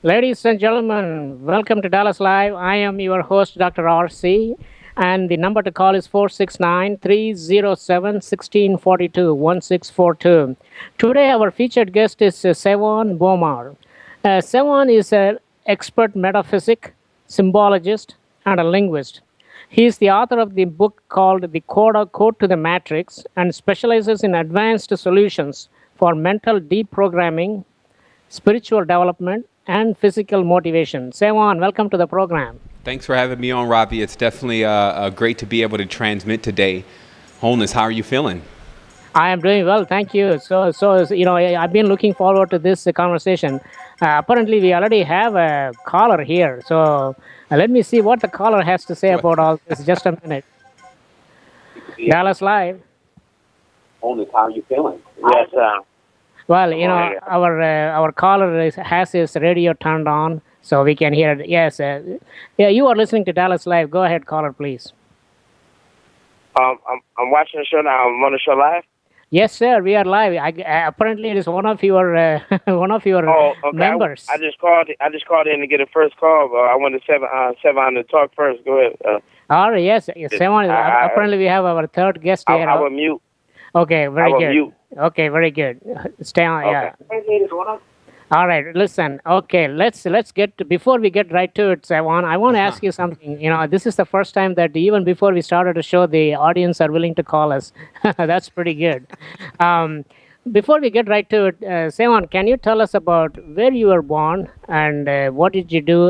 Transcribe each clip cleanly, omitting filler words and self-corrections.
Ladies and gentlemen, welcome to Dallas Live. I am your host, Dr. RC, and the number to call is 469 307 1642 1642. Today, our featured guest is Sevan Bomar. Sevan is an expert metaphysic, symbologist, and a linguist. He is the author of the book called The Code to the Matrix and specializes in advanced solutions for mental deprogramming, spiritual development, and physical motivation. Sevan, welcome to the program. Thanks for having me on, Ravi. It's definitely great to be able to transmit today. Wholeness, how are you feeling? I am doing well, thank you. I've been looking forward to this conversation. Apparently, we already have a caller here. Let me see what the caller has to say What? about all this. Just a minute. Dallas Live. Only how you feeling? Yes, Well, yeah. our caller has his radio turned on, so we can hear it. Yes, yeah, you are listening to Dallas Live. Go ahead, caller, please. I'm watching the show now. I'm on the show live. Yes, sir. We are live. Apparently, it is one of your one of your Oh, okay. members. I just called. I just called in to get a first call. But I wanted Sevan to talk first. Go ahead. All right. Yes. Yes. Simon, apparently, we have our third guest here. I will mute. Okay. I Very will good. mute. Okay. Very good. Stay on. Okay. Yeah. All right. Listen. Okay. Let's get before we get right to it. I want to ask you something. This is the first time that even before we started the show, the audience are willing to call us. That's pretty good. Um, Before we get right to it, Sevan, can you tell us about where you were born and what did you do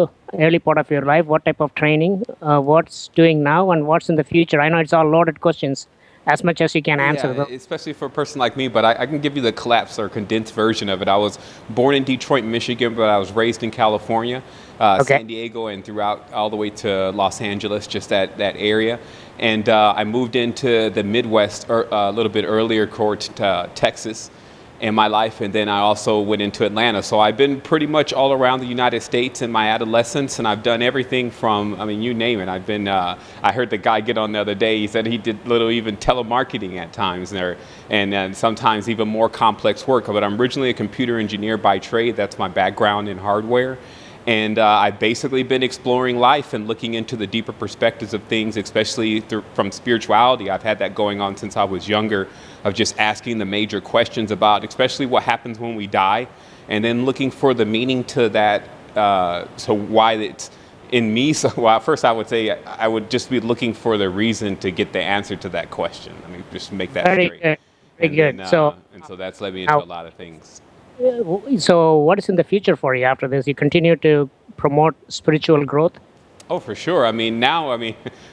early part of your life? What type of training? What's doing now and what's in the future? I know it's all loaded questions, as much as you can answer Yeah, them. especially for a person like me, but I can give you the collapsed or condensed version of it. I was born in Detroit, Michigan, but I was raised in California, Okay. San Diego, and throughout all the way to Los Angeles, just that area. And I moved into the Midwest a little bit earlier, towards Texas in my life, and then I also went into Atlanta. So I've been pretty much all around the United States in my adolescence, and I've done everything from, I mean, you name it. I've been, I heard the guy get on the other day, he said he did little even telemarketing at times there, and sometimes even more complex work. But I'm originally a computer engineer by trade. That's my background in hardware. And I've basically been exploring life and looking into the deeper perspectives of things, especially from spirituality. I've had that going on since I was younger, of just asking the major questions about, especially what happens when we die, and then looking for the meaning to that. So why it's in me. So well, first I would say I would just be looking for the reason to get the answer to that question. I mean, just make that Very straight. good. Very And good. then, So, and so that's led me into now, a lot of things. what is in the future for you after this? You continue to promote spiritual growth? Oh, for sure. I mean, now,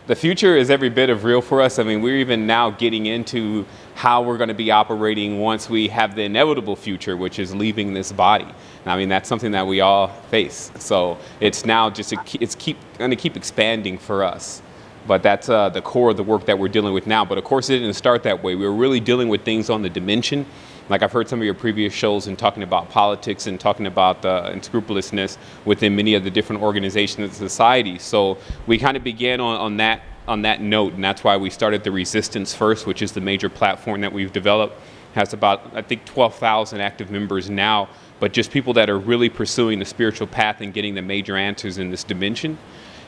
the future is every bit of real for us. I mean, we're even now getting into how we're going to be operating once we have the inevitable future, which is leaving this body. And I mean, that's something that we all face. So it's now just, it's going to keep expanding for us. But that's the core of the work that we're dealing with now. But of course, it didn't start that way. We were really dealing with things on the dimension. Like I've heard some of your previous shows and talking about politics and talking about unscrupulousness within many of the different organizations and societies. So we kind of began on that note, and that's why we started the Resistance First, which is the major platform that we've developed. Has about, I think, 12,000 active members now, but just people that are really pursuing the spiritual path and getting the major answers in this dimension.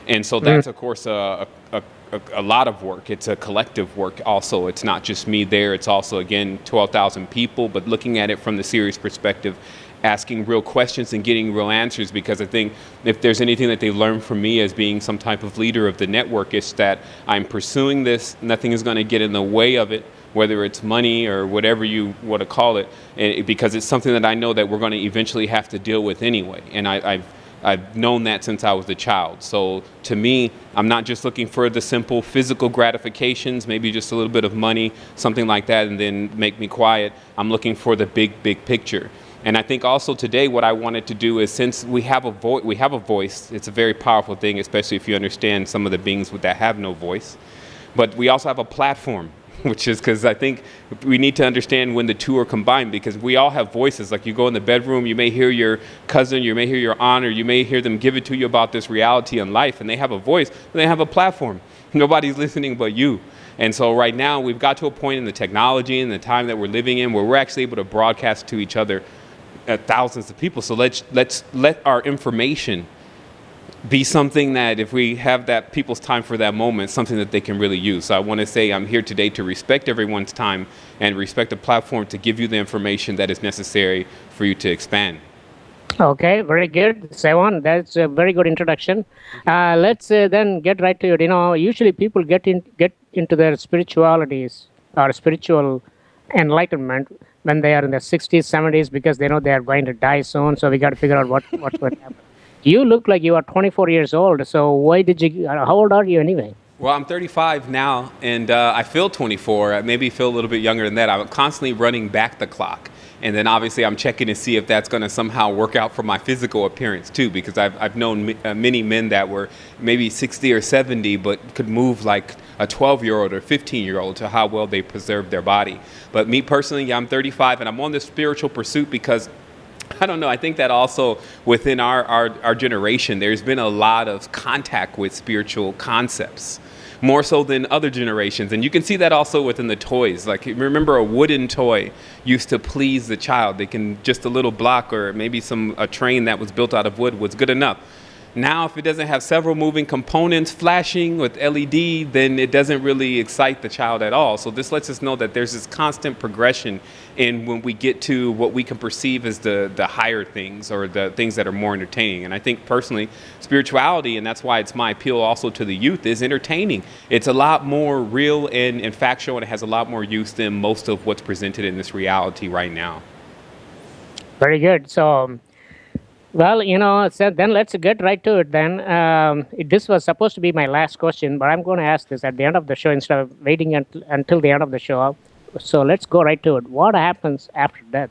And so that's, of course, a lot of work. It's a collective work also. It's not just me there. It's also, again, 12,000 people, but looking at it from the serious perspective, asking real questions and getting real answers, because I think if there's anything that they learned from me as being some type of leader of the network, it's that I'm pursuing this. Nothing is going to get in the way of it, whether it's money or whatever you want to call it, because it's something that I know that we're going to eventually have to deal with anyway. And I've known that since I was a child. So to me, I'm not just looking for the simple physical gratifications, maybe just a little bit of money, something like that, and then make me quiet. I'm looking for the big picture. And I think also today what I wanted to do is, since we have a voice, it's a very powerful thing, especially if you understand some of the beings that have no voice. But we also have a platform, which is because I think we need to understand when the two are combined, because we all have voices. Like you go in the bedroom, you may hear your cousin, you may hear your aunt, or you may hear them give it to you about this reality in life, and they have a voice, and they have a platform. Nobody's listening but you. And so right now we've got to a point in the technology and the time that we're living in where we're actually able to broadcast to each other thousands of people. So let's let our information be something that if we have that people's time for that moment, something that they can really use. So I want to say I'm here today to respect everyone's time and respect the platform to give you the information that is necessary for you to expand. Okay, very good, Sevan. That's a very good introduction. Let's then get right to it. Usually people get into their spiritualities or spiritual enlightenment when they are in their 60s, 70s because they know they are going to die soon. So we got to figure out what's going to happen. You look like you are 24 years old. So why did you? How old are you anyway? Well, I'm 35 now, and I feel 24. I maybe feel a little bit younger than that. I'm constantly running back the clock. And then obviously I'm checking to see if that's going to somehow work out for my physical appearance too, because I've known many men that were maybe 60 or 70, but could move like a 12-year-old or 15-year-old to how well they preserve their body. But me personally, I'm 35 and I'm on this spiritual pursuit because I don't know. I think that also within our generation, there's been a lot of contact with spiritual concepts, more so than other generations. And you can see that also within the toys. Like, remember a wooden toy used to please the child. They can just a little block or maybe a train that was built out of wood was good enough. Now, if it doesn't have several moving components flashing with LED, then it doesn't really excite the child at all. So this lets us know that there's this constant progression in when we get to what we can perceive as the higher things or the things that are more entertaining. And I think personally, spirituality, and that's why it's my appeal also to the youth, is entertaining. It's a lot more real and factual, and it has a lot more use than most of what's presented in this reality right now. Very good. So, well, so then let's get right to it then. This was supposed to be my last question, but I'm going to ask this at the end of the show instead of waiting until the end of the show. So let's go right to it. What happens after death?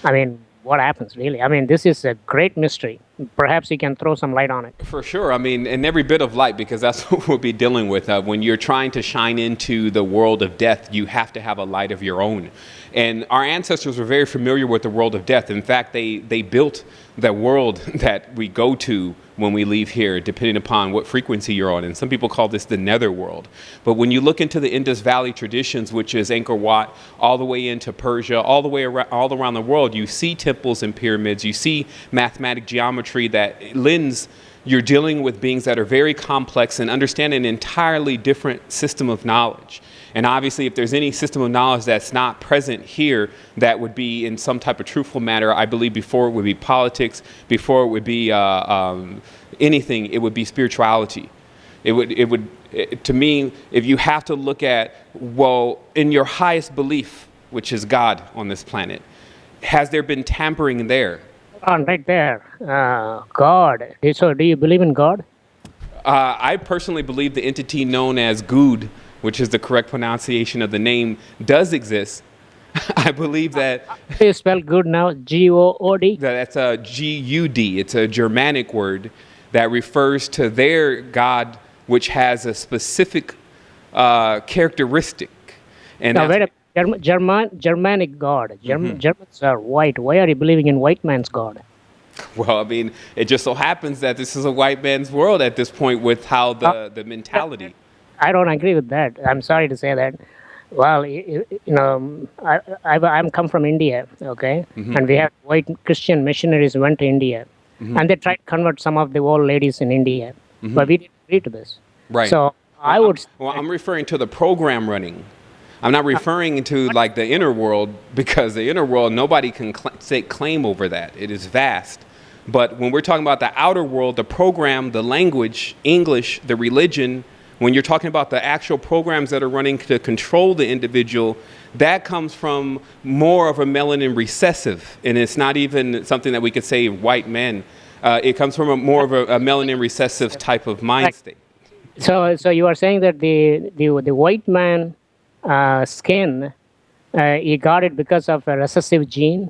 I mean, what happens really? I mean, this is a great mystery. Perhaps you can throw some light on it. For sure. I mean, and every bit of light, because that's what we'll be dealing with. When you're trying to shine into the world of death, you have to have a light of your own. And our ancestors were very familiar with the world of death. In fact, they built the world that we go to when we leave here, depending upon what frequency you're on. And some people call this the netherworld. But when you look into the Indus Valley traditions, which is Angkor Wat, all the way into Persia, all around the world, you see temples and pyramids, you see mathematic geometry that lends. You're dealing with beings that are very complex and understand an entirely different system of knowledge. And obviously, if there's any system of knowledge that's not present here, that would be in some type of truthful matter, I believe before it would be politics, before it would be anything, it would be spirituality. To me, if you have to look at, well, in your highest belief, which is God on this planet, has there been tampering there? Right there. God. So do you believe in God? I personally believe the entity known as Good, which is the correct pronunciation of the name, does exist. I believe that... You spell good now, G-O-O-D? That's a G-U-D. It's a Germanic word that refers to their God, which has a specific characteristic. And now, wait a Germanic God. Germans are white. Why are you believing in white man's God? Well, I mean, it just so happens that this is a white man's world at this point with how the mentality... I don't agree with that. I'm sorry to say that. Well, I'm come from India, okay? And we have white Christian missionaries who went to India. And they tried to convert some of the old ladies in India. But we didn't agree to this. Right. So I'm referring to the program running. I'm not referring to like the inner world, because the inner world, nobody can take claim over that. It is vast. But when we're talking about the outer world, the program, the language, English, the religion, when you're talking about the actual programs that are running to control the individual, that comes from more of a melanin recessive. And it's not even something that we could say white men. It comes from more of a melanin recessive type of mind state. So you are saying that the white man skin, he got it because of a recessive gene?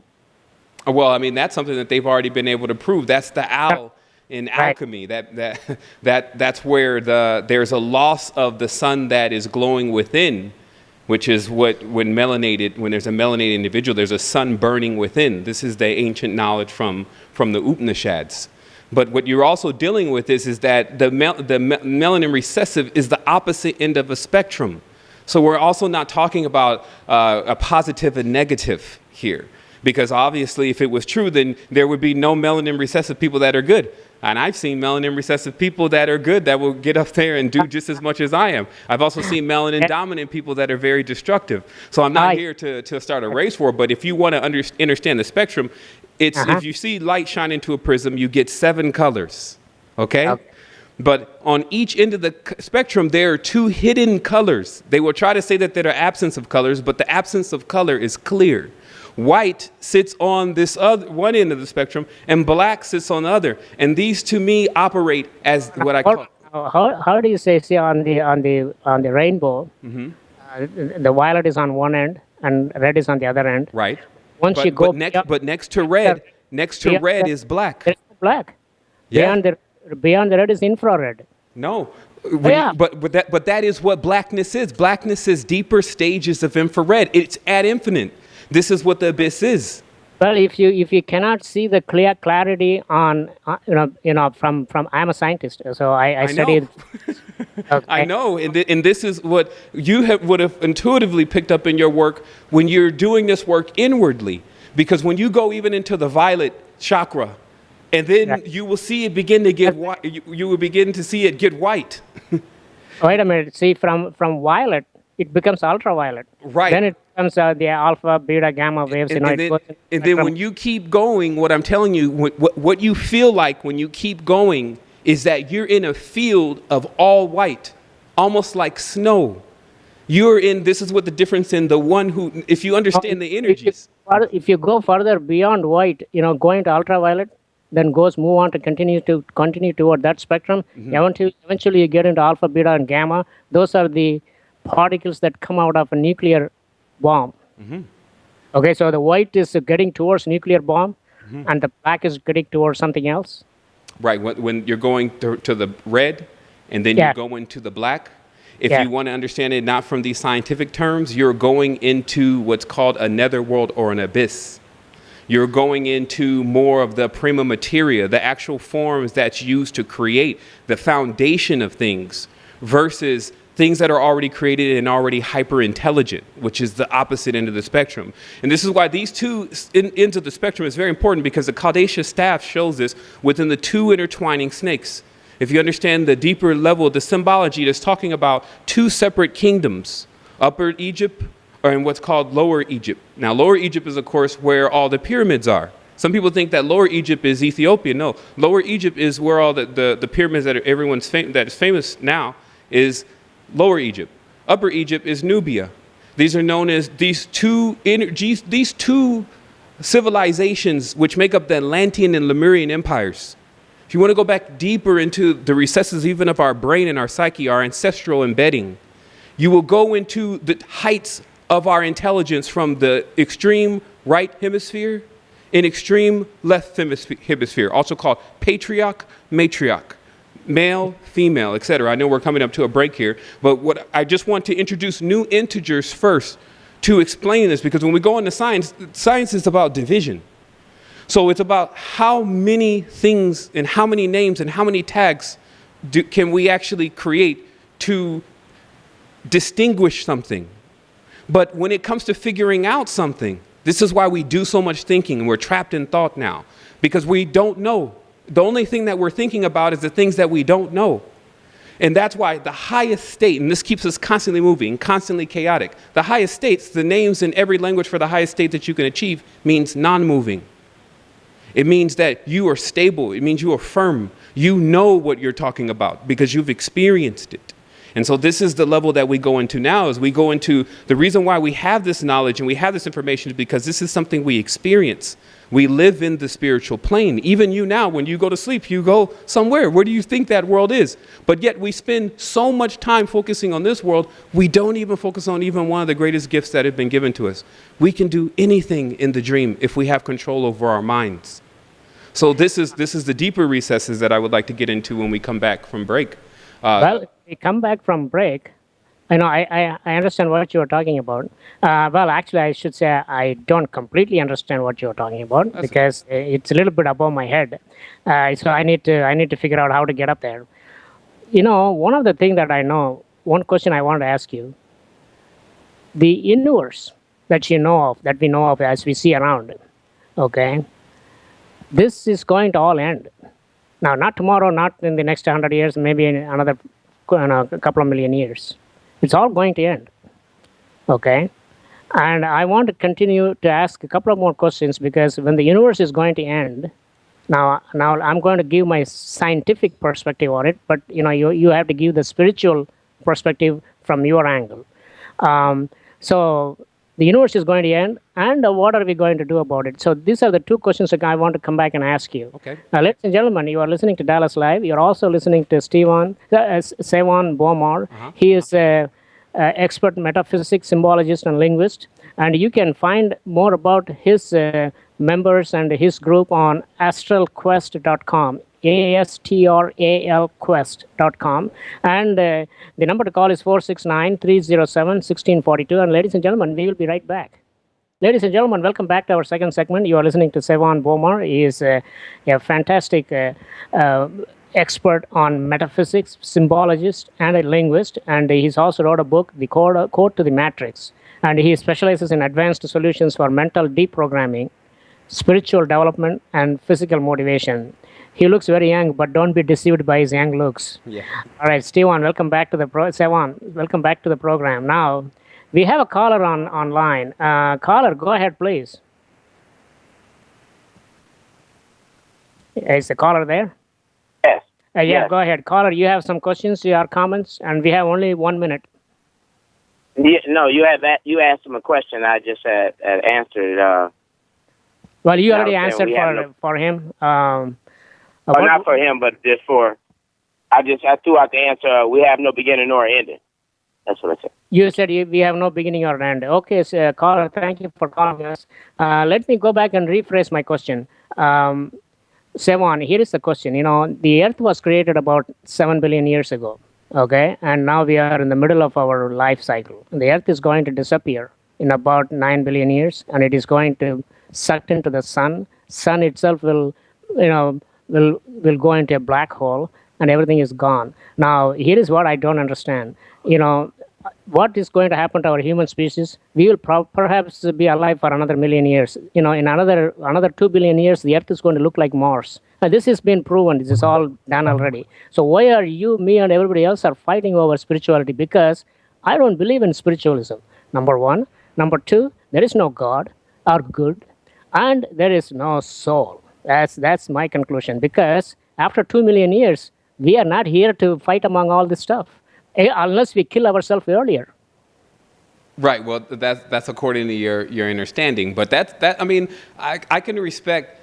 Well, I mean, that's something that they've already been able to prove. That's the owl. In alchemy, that's where there's a loss of the sun that is glowing within, which is when there's a melanated individual, there's a sun burning within. This is the ancient knowledge from the Upanishads. But what you're also dealing with is that the melanin recessive is the opposite end of a spectrum. So we're also not talking about a positive and negative here. Because obviously, if it was true, then there would be no melanin recessive people that are good. And I've seen melanin recessive people that are good that will get up there and do just as much as I am. I've also seen melanin dominant people that are very destructive. So I'm not here to start a race war, but if you want to understand the spectrum, it's if you see light shine into a prism, you get 7 colors, okay? But on each end of the spectrum, there are 2 hidden colors. They will try to say that there are absence of colors, but the absence of color is clear. White sits on this other one end of the spectrum, and black sits on the other. And these, to me, operate as what I call. How do you say on the rainbow? The violet is on one end and red is on the other end. Right. Once you go but next to red is black. There's black. Yeah. Beyond the red is infrared. No. Yeah. But that is what blackness is. Blackness is deeper stages of infrared. It's ad infinite. This is what the abyss is. Well, if you cannot see the clarity on from I'm a scientist, so I studied. Okay. I know, and this is what you would have intuitively picked up in your work when you're doing this work inwardly, because when you go even into the violet chakra, and then you will see it begin to get white. You will begin to see it get white. Wait a minute. See, from violet, it becomes ultraviolet. Right. Then it becomes the alpha, beta, gamma waves. And then when you keep going, what I'm telling you, what you feel like when you keep going is that you're in a field of all white, almost like snow. This is what the difference in the one who, if you understand the energies. If you go further beyond white, going to ultraviolet, then move on to continue toward that spectrum. Eventually you get into alpha, beta, and gamma. Those are the particles that come out of a nuclear bomb. Okay, so the white is getting towards nuclear bomb, and the black is getting towards something else. Right, when you're going to the red, and then you go into the black. If you want to understand it not from these scientific terms, you're going into what's called a netherworld or an abyss. You're going into more of the prima materia, the actual forms that's used to create the foundation of things, versus things that are already created and already hyper intelligent, which is the opposite end of the spectrum. And this is why these 2 ends of the spectrum is very important, because the Caldacea staff shows this within the 2 intertwining snakes. If you understand the deeper level of the symbology, it is talking about 2 separate kingdoms, Upper Egypt and what's called Lower Egypt. Now, Lower Egypt is, of course, where all the pyramids are. Some people think that Lower Egypt is Ethiopia. No, Lower Egypt is where all the pyramids that that is famous now is Lower Egypt. Upper Egypt is Nubia. These are known as these two civilizations which make up the Atlantean and Lemurian empires. If you want to go back deeper into the recesses even of our brain and our psyche, our ancestral embedding, you will go into the heights of our intelligence from the extreme right hemisphere and extreme left hemisphere, also called patriarch, matriarch, male, female, etc. I know we're coming up to a break here, but what I just want to introduce new integers first to explain this, because when we go into science, science is about division. So it's about how many things and how many names and how many tags can we actually create to distinguish something. But when it comes to figuring out something, this is why we do so much thinking and we're trapped in thought now, because we don't know. The only thing that we're thinking about is the things that we don't know. And that's why the highest state, and this keeps us constantly moving, constantly chaotic, the highest states, the names in every language for the highest state that you can achieve means non-moving. It means that you are stable. It means you are firm. You know what you're talking about because you've experienced it. And so this is the level that we go into now, is we go into the reason why we have this knowledge and we have this information is because this is something we experience. We live in the spiritual plane. Even you now, when you go to sleep, you go somewhere. Where do you think that world is? But yet we spend so much time focusing on this world, we don't even focus on even one of the greatest gifts that have been given to us. We can do anything in the dream if we have control over our minds. So this is the deeper recesses that I would like to get into when we come back from break. Well, if we come back from break, I understand what you were talking about. Well, actually, I should say I don't completely understand what you're talking about because it's a little bit above my head. So I need to figure out how to get up there. One of the things that I know, one question I want to ask you, the universe that we know of as we see around, Okay, this is going to all end. Now, not tomorrow, not in the next 100 years, maybe in another a couple of million years. It's all going to end. Okay, and I want to continue to ask a couple of more questions because when the universe is going to end, now I'm going to give my scientific perspective on it, but you have to give the spiritual perspective from your angle. So the universe is going to end, and what are we going to do about it? So these are the two questions that I want to come back and ask you. Okay. Now, ladies and gentlemen, you are listening to Dallas Live. You're also listening to Sevan Bomar. He is a expert metaphysics, symbologist, and linguist. And you can find more about his members and his group on astralquest.com. ASTRAL quest.com. And the number to call is 469-307-1642. And ladies and gentlemen, we will be right back. Ladies and gentlemen, welcome back to our second segment. You are listening to Sevan Bomar. He is a fantastic expert on metaphysics, symbologist, and a linguist. And he's also wrote a book, The Code to the Matrix. And he specializes in advanced solutions for mental deprogramming, spiritual development, and physical motivation. He looks very young, but don't be deceived by his young looks. Yeah. All right, Stevan, welcome back to the Sevan, welcome back to the program. Now, we have a caller online. Caller, go ahead, please. Is the caller there? Yes. Yeah, Yes. Go ahead. Caller, you have some questions, you have comments, and we have only 1 minute. No, you asked him a question. I just had answered. Well, you No, already then answered we have for him. not for him, but just for. I threw out the answer. We have no beginning nor ending. That's what I said. You said we have no beginning or end. Okay, so, caller, thank you for calling us. Let me go back and rephrase my question. Sevan, here is the question. The Earth was created about 7 billion years ago, okay? And now we are in the middle of our life cycle. The Earth is going to disappear in about 9 billion years, and it is going to sucked into the sun. Sun itself will go into a black hole, and everything is gone. Now, here is what I don't understand. What is going to happen to our human species? We will perhaps be alive for another million years. In another 2 billion years, the Earth is going to look like Mars. This has been proven. This is all done already. So why are you, me, and everybody else are fighting over spirituality? Because I don't believe in spiritualism. Number one. Number two, there is no God or good, and there is no soul. That's my conclusion. Because after 2 million years, we are not here to fight among all this stuff, unless we kill ourselves earlier. Right. Well, that's according to your understanding. But I mean, I can respect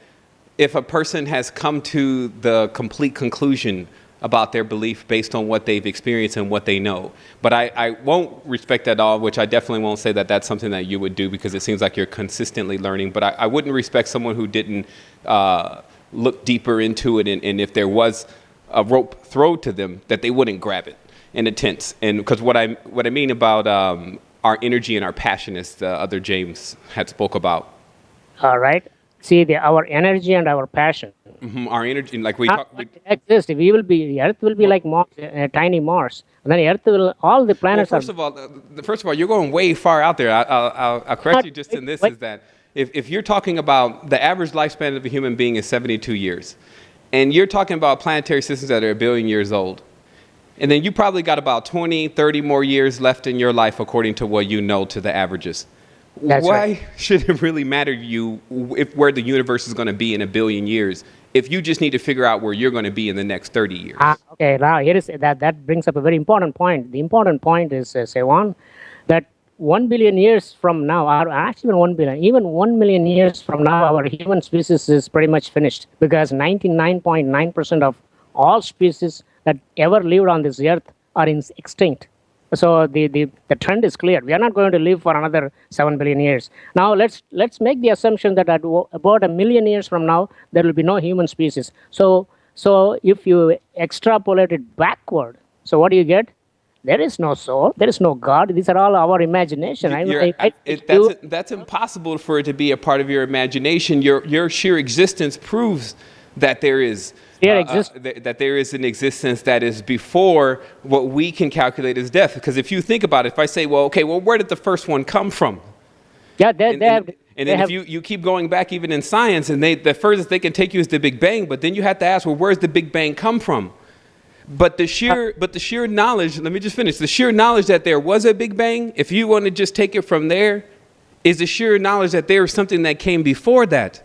if a person has come to the complete conclusion about their belief based on what they've experienced and what they know. But I won't respect at all, which I definitely won't say that that's something that you would do, because it seems like you're consistently learning. But I wouldn't respect someone who didn't look deeper into it, and if there was a rope thrown to them, that they wouldn't grab it in a tense. And because what I mean about our energy and our passion, as the other James had spoke about. All right. See, our energy and our passion. Mm-hmm. Our energy, like we Not talk. going to exist. The Earth will be like Mars, tiny Mars. And then Earth will, all the planets First of all, you're going way far out there. I'll correct you just in this, is that if you're talking about the average lifespan of a human being is 72 years, and you're talking about planetary systems that are 1 billion years old, and then you probably got about 20, 30 more years left in your life according to what you know to the averages. That's Why right. should it really matter to you where the universe is going to be in 1 billion years if you just need to figure out where you're going to be in the next 30 years? Okay, now here is that brings up a very important point. The important point is, Sevan, that 1 billion years from now, or actually 1 billion, even 1 million years from now, our human species is pretty much finished, because 99.9% of all species that ever lived on this earth are extinct. So the trend is clear. We are not going to live for another 7 billion years. Now let's make the assumption that at about 1 million years from now, there will be no human species. So if you extrapolate it backward, so what do you get? There is no soul. There is no God. These are all our imagination. That's impossible for it to be a part of your imagination. Your sheer existence proves that there is that there is an existence that is before what we can calculate as death. Because if you think about it, if I say, where did the first one come from? Yeah, they have And They then if have, you keep going back even in science, and the furthest they can take you is the Big Bang, but then you have to ask, well, where's the Big Bang come from? But the sheer knowledge, let me just finish. The sheer knowledge that there was a Big Bang, if you want to just take it from there, is the sheer knowledge that there was something that came before that.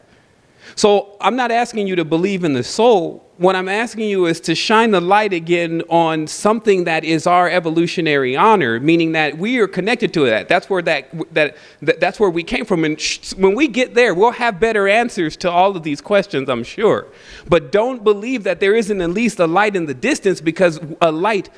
So I'm not asking you to believe in the soul. What I'm asking you is to shine the light again on something that is our evolutionary honor, meaning that we are connected to that. That's where that's where we came from. And when we get there, we'll have better answers to all of these questions, I'm sure. But don't believe that there isn't at least a light in the distance, because a light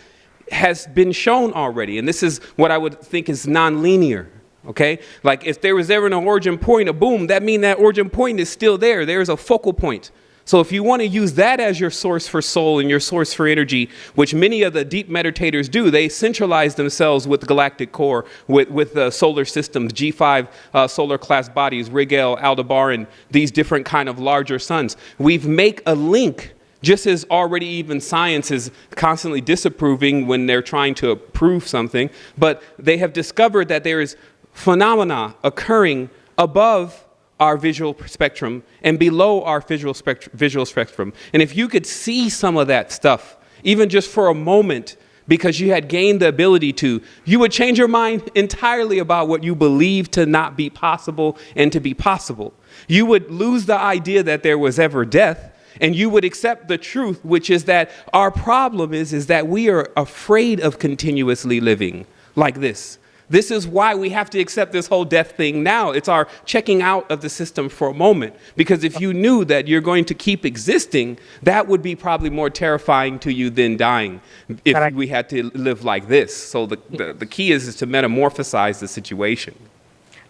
has been shown already. And this is what I would think is nonlinear. Okay, like if there was ever an origin point, a boom, that means that origin point is still there. There's a focal point. So if you want to use that as your source for soul and your source for energy, which many of the deep meditators do, they centralize themselves with the galactic core, with the solar systems, G5 solar class bodies, Rigel, Aldebaran, these different kind of larger suns. We've make a link, just as already even science is constantly disapproving when they're trying to prove something, but they have discovered that there is phenomena occurring above our visual spectrum and below our visual spectrum. And if you could see some of that stuff, even just for a moment, because you had gained the ability to, you would change your mind entirely about what you believe to not be possible and to be possible. You would lose the idea that there was ever death, and you would accept the truth, which is that our problem is that we are afraid of continuously living like this. This is why we have to accept this whole death thing now. It's our checking out of the system for a moment. Because if you knew that you're going to keep existing, that would be probably more terrifying to you than dying if Correct. we had to live like this. So the key is to metamorphosize the situation.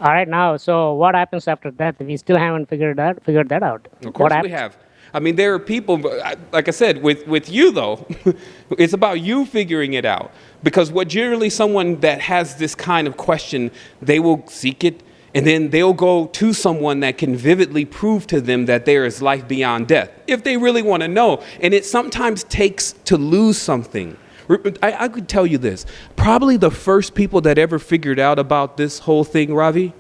all right, now, so what happens after death? We still haven't figured that out. Of What course we happens? have. I mean, there are people, like I said, with you, though, it's about you figuring it out. Because what generally someone that has this kind of question, they will seek it, and then they'll go to someone that can vividly prove to them that there is life beyond death, if they really want to know. And it sometimes takes to lose something. I could tell you this. Probably the first people that ever figured out about this whole thing, Ravi,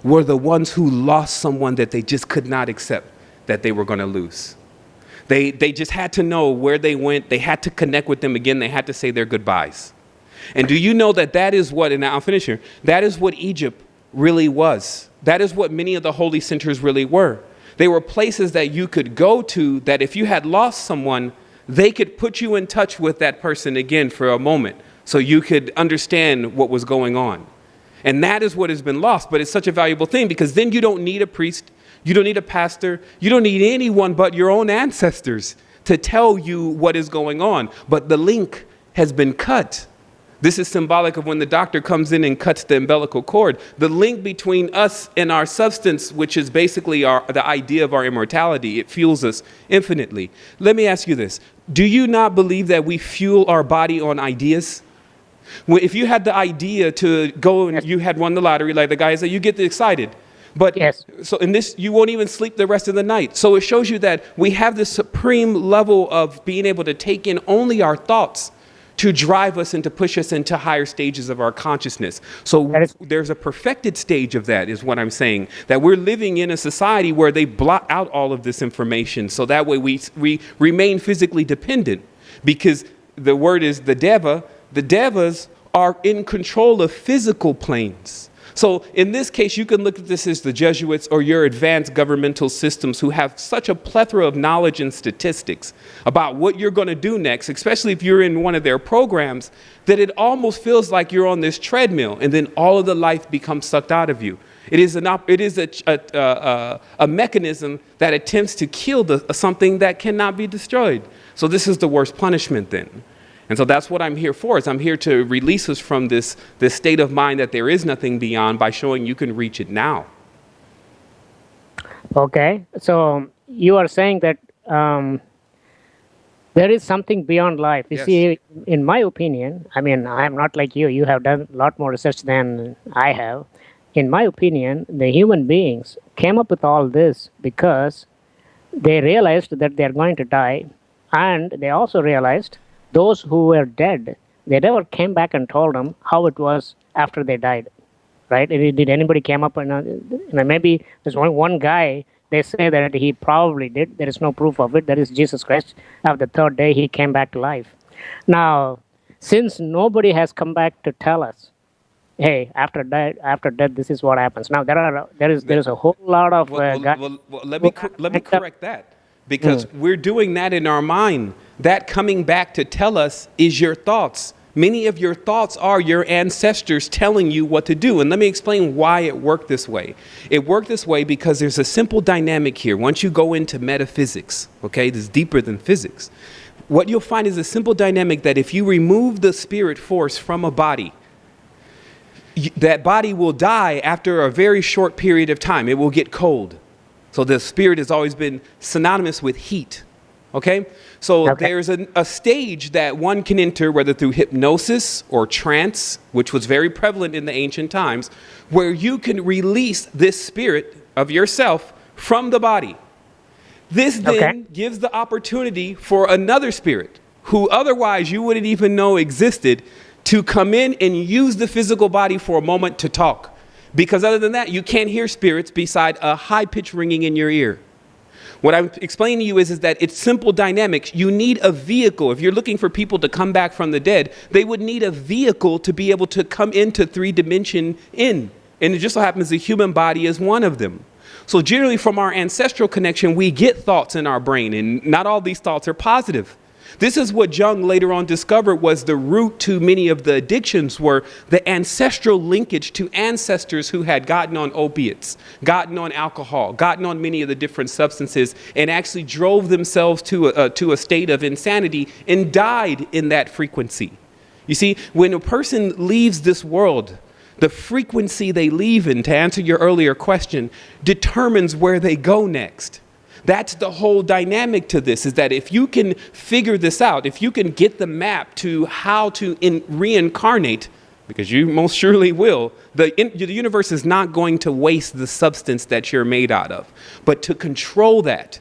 were the ones who lost someone that they just could not accept that they were going to lose. They just had to know where they went. They had to connect with them again. They had to say their goodbyes. And do you know that is what, and I'll finish here, that is what Egypt really was. That is what many of the holy centers really were. They were places that you could go to that if you had lost someone, they could put you in touch with that person again for a moment so you could understand what was going on. And that is what has been lost, but it's such a valuable thing because then you don't need a priest, you don't need a pastor, you don't need anyone but your own ancestors to tell you what is going on. But the link has been cut. This is symbolic of when the doctor comes in and cuts the umbilical cord. The link between us and our substance, which is basically the idea of our immortality, it fuels us infinitely. Let me ask you this. Do you not believe that we fuel our body on ideas? If you had the idea to go and you had won the lottery, like the guy said, you get excited. But Yes. so in this, you won't even sleep the rest of the night. So it shows you that we have this supreme level of being able to take in only our thoughts to drive us and to push us into higher stages of our consciousness. So there's a perfected stage of that, is what I'm saying, that we're living in a society where they blot out all of this information. So that way we remain physically dependent, because the word is the devas are in control of physical planes. So in this case, you can look at this as the Jesuits or your advanced governmental systems who have such a plethora of knowledge and statistics about what you're going to do next, especially if you're in one of their programs, that it almost feels like you're on this treadmill and then all of the life becomes sucked out of you. It is a mechanism that attempts to kill something that cannot be destroyed. So this is the worst punishment then. And so that's what I'm here for, is I'm here to release us from this state of mind that there is nothing beyond by showing you can reach it now. Okay, so you are saying that there is something beyond life. You Yes. see, in my opinion, I mean, I'm not like you. You have done a lot more research than I have. In my opinion, the human beings came up with all this because they realized that they're going to die, and they also realized those who were dead, they never came back and told them how it was after they died. right? Did anybody came up and maybe there's only one guy. They say that he probably did. There is no proof of it. That is Jesus Christ. Of the third day, he came back to life. Now, since nobody has come back to tell us, hey, after death, this is what happens. Now there is a whole lot of guys. Let me correct that, because we're doing that in our mind. That coming back to tell us is your thoughts. Many of your thoughts are your ancestors telling you what to do. And let me explain why it worked this way. It worked this way because there's a simple dynamic here. Once you go into metaphysics, okay, this is deeper than physics. What you'll find is a simple dynamic that if you remove the spirit force from a body, that body will die after a very short period of time. It will get cold. So the spirit has always been synonymous with heat. Okay? So there's a stage that one can enter, whether through hypnosis or trance, which was very prevalent in the ancient times, where you can release this spirit of yourself from the body. This then gives the opportunity for another spirit, who otherwise you wouldn't even know existed, to come in and use the physical body for a moment to talk. Because other than that, you can't hear spirits beside a high-pitched ringing in your ear. What I'm explaining to you is that it's simple dynamics. You need a vehicle. If you're looking for people to come back from the dead, they would need a vehicle to be able to come into three-dimension in. And it just so happens the human body is one of them. So generally from our ancestral connection, we get thoughts in our brain, and not all these thoughts are positive. This is what Jung later on discovered was the root to many of the addictions, were the ancestral linkage to ancestors who had gotten on opiates, gotten on alcohol, gotten on many of the different substances, and actually drove themselves to a state of insanity and died in that frequency. You see, when a person leaves this world, the frequency they leave in, to answer your earlier question, determines where they go next. That's the whole dynamic to this, is that if you can figure this out, if you can get the map to how to reincarnate, because you most surely will, the universe is not going to waste the substance that you're made out of. But to control that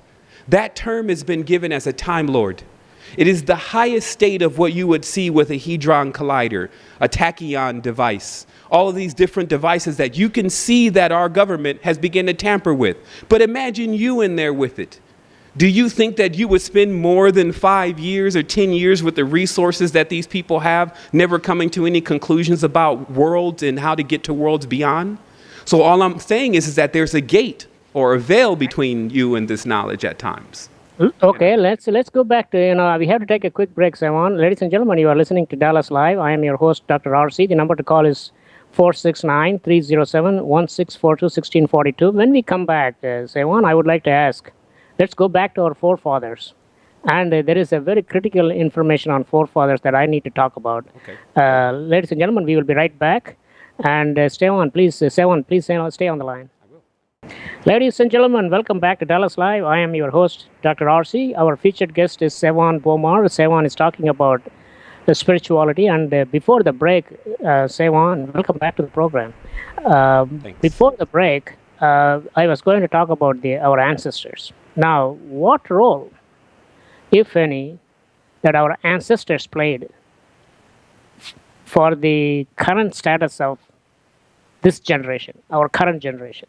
term has been given as a Time Lord. It is the highest state of what you would see with a Hadron Collider, a tachyon device, all of these different devices that you can see that our government has begun to tamper with. But imagine you in there with it. Do you think that you would spend more than 5 years or 10 years with the resources that these people have, never coming to any conclusions about worlds and how to get to worlds beyond? So all I'm saying is that there's a gate or a veil between you and this knowledge at times. Okay, let's go back to, we have to take a quick break, Sevan. Ladies and gentlemen, you are listening to Dallas Live. I am your host, Dr. RC. The number to call is 469-307-1642-1642. When we come back, Sevan, I would like to ask, let's go back to our forefathers. And there is a very critical information on forefathers that I need to talk about. Okay. Ladies and gentlemen, we will be right back. And Sevan, please stay on the line. Ladies and gentlemen, welcome back to Dallas Live. I am your host, Dr. RC. Our featured guest is Sevan Bomar. Sevan is talking about the spirituality. And before the break, Sevan, welcome back to the program. Before the break, I was going to talk about our ancestors. Now, what role, if any, that our ancestors played for the current status of this generation, our current generation?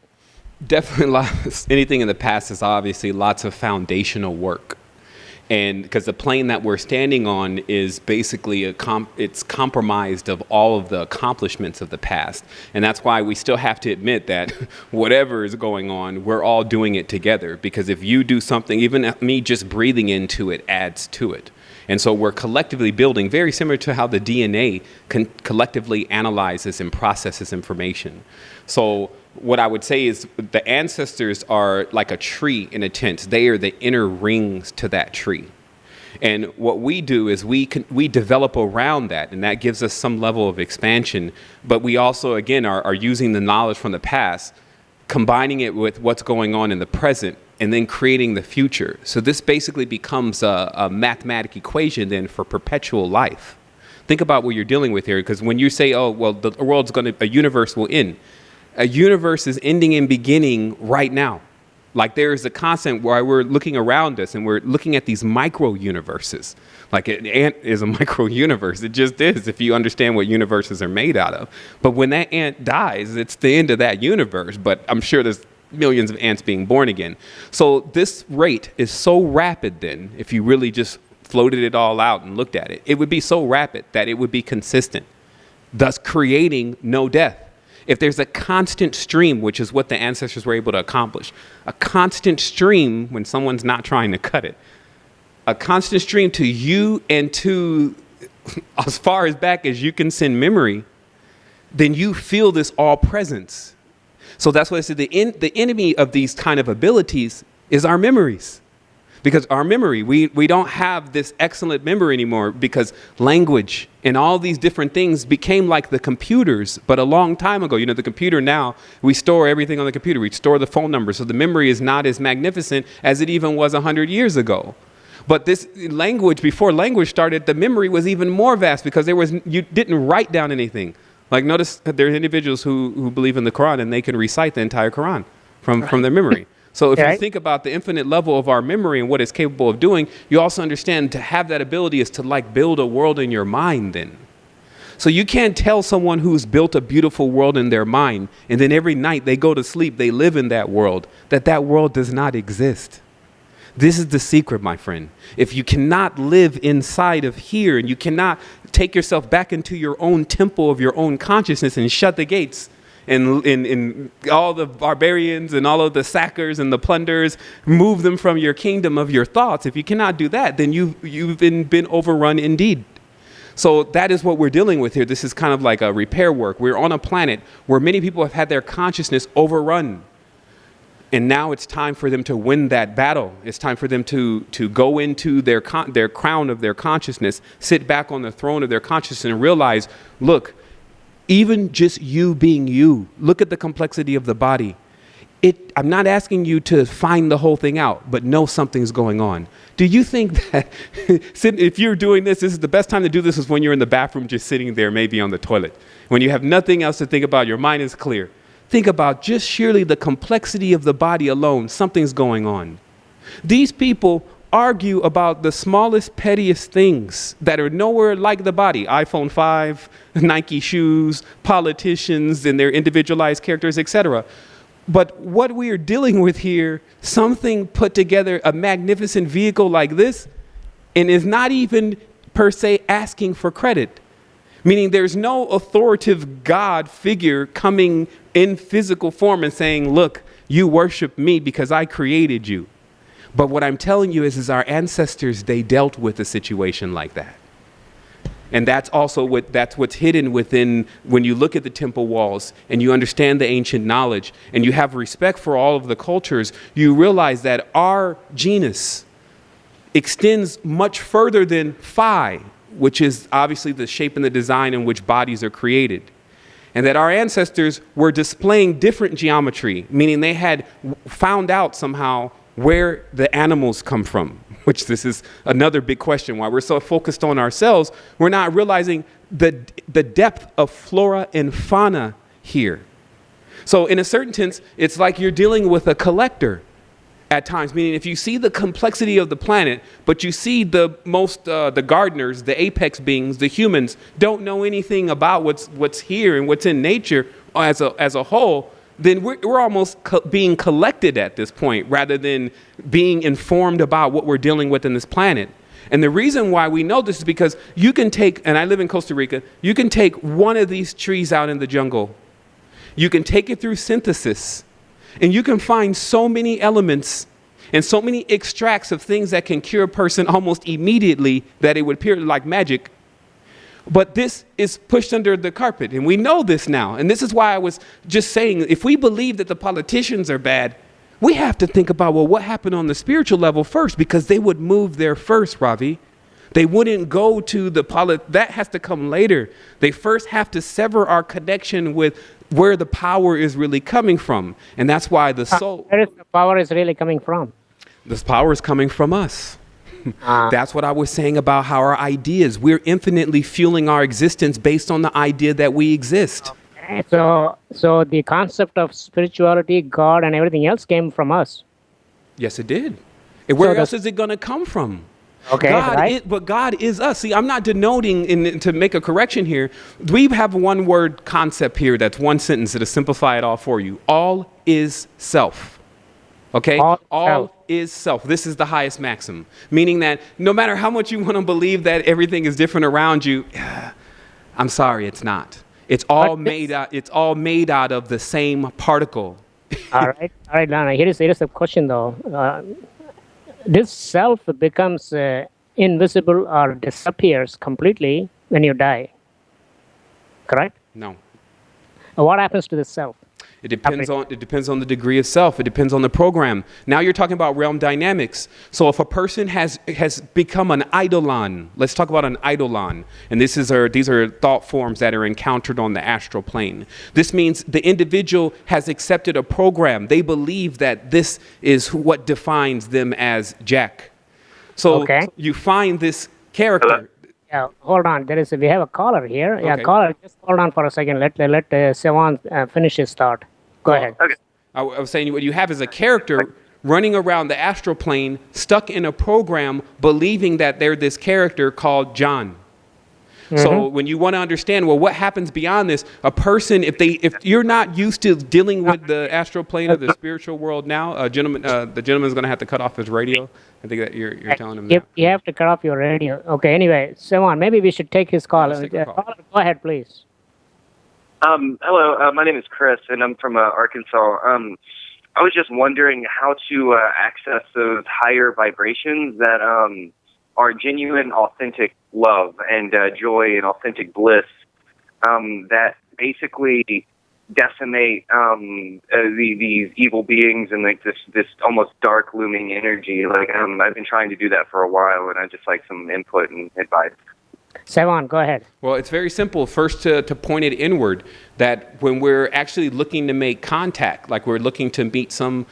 Definitely anything in the past is obviously lots of foundational work. And because the plane that we're standing on is basically it's compromised of all of the accomplishments of the past. And that's why we still have to admit that whatever is going on, we're all doing it together. Because if you do something, even me just breathing into it adds to it. And so we're collectively building, very similar to how the DNA collectively analyzes and processes information. So what I would say is the ancestors are like a tree in a tent. They are the inner rings to that tree. And what we do is we develop around that, and that gives us some level of expansion. But we also, again, are using the knowledge from the past, combining it with what's going on in the present, and then creating the future. So this basically becomes a mathematic equation then for perpetual life. Think about what you're dealing with here, because when you say, oh, well, a universe will end. A universe is ending and beginning right now. Like there is a constant where we're looking around us and we're looking at these micro universes. Like an ant is a micro universe. It just is if you understand what universes are made out of. But when that ant dies, it's the end of that universe. But I'm sure there's millions of ants being born again. So this rate is so rapid then, if you really just floated it all out and looked at it, it would be so rapid that it would be consistent, thus creating no death. If there's a constant stream, which is what the ancestors were able to accomplish, a constant stream when someone's not trying to cut it, a constant stream to you and to as far as back as you can send memory, then you feel this all presence. So that's why I said the enemy of these kind of abilities is our memories. Because our memory, we don't have this excellent memory anymore because language and all these different things became like the computers, but a long time ago. You know, the computer now, we store everything on the computer. We store the phone number. So the memory is not as magnificent as it even was 100 years ago. But this language, before language started, the memory was even more vast because you didn't write down anything. Like notice that there are individuals who believe in the Quran and they can recite the entire Quran from their memory. So if you think about the infinite level of our memory and what it's capable of doing, you also understand to have that ability is to like build a world in your mind then. So you can't tell someone who's built a beautiful world in their mind and then every night they go to sleep, they live in that world world does not exist. This is the secret, my friend. If you cannot live inside of here and you cannot take yourself back into your own temple of your own consciousness and shut the gates, and all the barbarians and all of the sackers and the plunderers, move them from your kingdom of your thoughts. If you cannot do that, then you've been overrun indeed. So that is what we're dealing with here. This is kind of like a repair work. We're on a planet where many people have had their consciousness overrun. And now it's time for them to win that battle. It's time for them to go into their crown of their consciousness, sit back on the throne of their consciousness and realize, look, even just you being you, look at the complexity of the body. I'm not asking you to find the whole thing out, but know something's going on. Do you think that if you're doing this is the best time to do this is when you're in the bathroom just sitting there, maybe on the toilet, when you have nothing else to think about, your mind is clear. Think about just sheerly the complexity of the body alone, something's going on. These people argue about the smallest, pettiest things that are nowhere like the body. iPhone 5, Nike shoes, politicians and their individualized characters, etc. But what we are dealing with here, something put together, a magnificent vehicle like this, and is not even per se asking for credit. Meaning there's no authoritative God figure coming in physical form and saying, look, you worship me because I created you. But what I'm telling you is our ancestors, they dealt with a situation like that. And that's also what's hidden within when you look at the temple walls and you understand the ancient knowledge and you have respect for all of the cultures, you realize that our genus extends much further than phi, which is obviously the shape and the design in which bodies are created. And that our ancestors were displaying different geometry, meaning they had found out somehow where the animals come from, which this is another big question. Why we're so focused on ourselves, we're not realizing the depth of flora and fauna here. So in a certain sense, it's like you're dealing with a collector at times, meaning if you see the complexity of the planet, but you see the gardeners, the apex beings, the humans don't know anything about what's here and what's in nature as a whole, then we're almost being collected at this point rather than being informed about what we're dealing with in this planet. And the reason why we know this is because you can take, and I live in Costa Rica, you can take one of these trees out in the jungle. You can take it through synthesis, and you can find so many elements and so many extracts of things that can cure a person almost immediately that it would appear like magic. But this is pushed under the carpet, and we know this now. And this is why I was just saying, if we believe that the politicians are bad, we have to think about, well, what happened on the spiritual level first? Because they would move there first, Ravi. They wouldn't go to that has to come later. They first have to sever our connection with where the power is really coming from. And that's why the soul... Where is the power is really coming from? This power is coming from us. That's what I was saying about how our ideas, we're infinitely fueling our existence based on the idea that we exist. So the concept of spirituality, God, and everything else came from us. Yes, it did. And where So else is it going to come from? Okay, right. But God is us. See, I'm not denoting, to make a correction here, we have one word concept here that's one sentence that'll simplify it all for you. All is self. Okay? All is self. This is the highest maxim, meaning that no matter how much you want to believe that everything is different around you, I'm sorry, it's not. It's all made out of the same particle. All right, Lana. Here is a question though. This self becomes invisible or disappears completely when you die. Correct? No. What happens to the self? It depends on the degree of self. It depends on the program. Now you're talking about realm dynamics. So if a person has become an eidolon, let's talk about an eidolon. And these are thought forms that are encountered on the astral plane. This means the individual has accepted a program. They believe that this is what defines them as Jack. So you find this character. Yeah, hold on. We have a caller here. Yeah, Okay. caller. Just hold on for a second. Let Sevan finish his thought. Go ahead. Okay. I was saying what you have is a character running around the astral plane, stuck in a program, believing that they're this character called John. So when you want to understand, well, what happens beyond this, a person, if you're not used to dealing with the astral plane of the spiritual world now, the gentleman's going to have to cut off his radio. I think that you're telling him that. You have to cut off your radio. Okay. Anyway, Sevan, maybe we should take his call. Let's take a call. Caller, go ahead, please. Hello, my name is Chris, and I'm from Arkansas. I was just wondering how to access those higher vibrations that are genuine, authentic love and joy and authentic bliss that basically decimate these evil beings and like this almost dark looming energy. Like I've been trying to do that for a while, and I'd just like some input and advice. Sevan, go ahead. Well, it's very simple. First, to point it inward, that when we're actually looking to make contact, like we're looking to meet some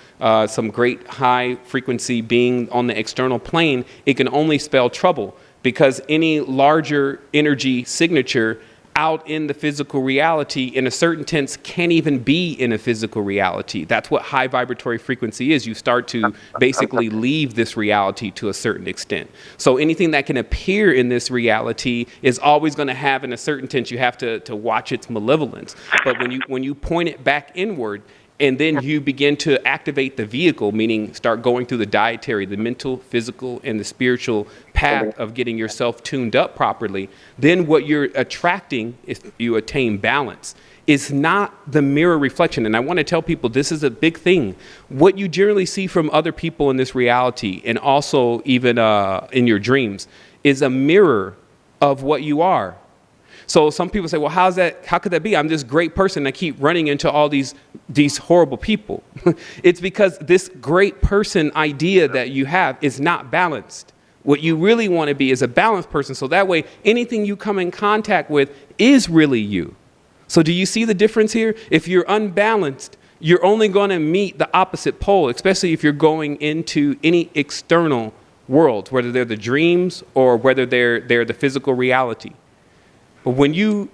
great high frequency being on the external plane, it can only spell trouble, because any larger energy signature out in the physical reality, in a certain sense, can't even be in a physical reality. That's what high vibratory frequency is. You start to basically leave this reality to a certain extent. So anything that can appear in this reality is always going to have, in a certain sense, you have to watch its malevolence. But when you point it back inward, and then you begin to activate the vehicle, meaning start going through the dietary, the mental, physical, and the spiritual path of getting yourself tuned up properly, then what you're attracting, if you attain balance, is not the mirror reflection. And I want to tell people this is a big thing. What you generally see from other people in this reality, and also even in your dreams, is a mirror of what you are. So some people say, well, how could that be? I'm this great person. I keep running into all these horrible people. It's because this great person idea that you have is not balanced. What you really want to be is a balanced person. So that way, anything you come in contact with is really you. So do you see the difference here? If you're unbalanced, you're only going to meet the opposite pole, especially if you're going into any external worlds, whether they're the dreams or whether they're the physical reality. But when you